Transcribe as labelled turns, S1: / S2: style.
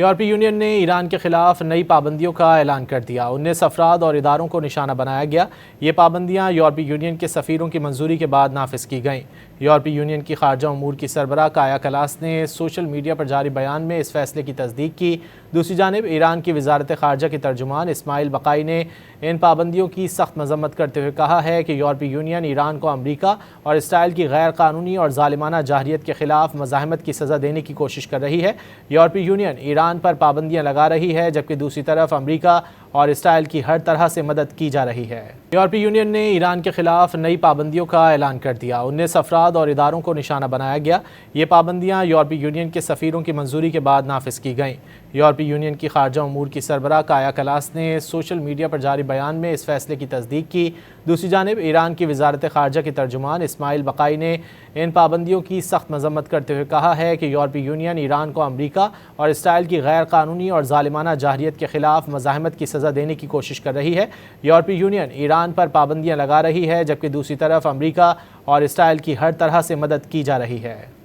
S1: یورپی یونین نے ایران کے خلاف نئی پابندیوں کا اعلان کر دیا۔ 19 افراد اور اداروں کو نشانہ بنایا گیا۔ یہ پابندیاں یورپی یونین کے سفیروں کی منظوری کے بعد نافذ کی گئیں۔ یورپی یونین کی خارجہ امور کی سربراہ کایا کلاس نے سوشل میڈیا پر جاری بیان میں اس فیصلے کی تصدیق کی۔ دوسری جانب ایران کی وزارت خارجہ کے ترجمان اسماعیل بقائی نے ان پابندیوں کی سخت مذمت کرتے ہوئے کہا ہے کہ یورپی یونین ایران کو امریکہ اور اسرائیل کی غیر قانونی اور ظالمانہ جارحیت کے خلاف مزاحمت کی سزا دینے کی کوشش کر رہی ہے۔ یورپی یونین ایران پر پابندیاں لگا رہی ہے، جبکہ دوسری طرف امریکہ اور اسرائیل کی ہر طرح سے مدد کی جا رہی ہے۔ یورپی یونین نے ایران کے خلاف نئی پابندیوں کا اعلان کر دیا۔ 19 افراد اور اداروں کو نشانہ بنایا گیا۔ یہ پابندیاں یورپی یونین کے سفیروں کی منظوری کے بعد نافذ کی گئیں۔ یورپی یونین کی خارجہ امور کی سربراہ کایا کلاس نے سوشل میڈیا پر جاری بیان میں اس فیصلے کی تصدیق کی۔ دوسری جانب ایران کی وزارت خارجہ کے ترجمان اسماعیل بقائی نے ان پابندیوں کی سخت مذمت کرتے ہوئے کہا ہے کہ یورپی یونین ایران کو امریکہ اور اسرائیل کی غیر قانونی اور ظالمانہ جارحیت کے خلاف مزاحمت کی سزا دینے کی کوشش کر رہی ہے۔ یورپی یونین ایران پر پابندیاں لگا رہی ہے، جبکہ دوسری طرف امریکہ اور اسرائیل کی ہر طرح سے مدد کی جا رہی ہے۔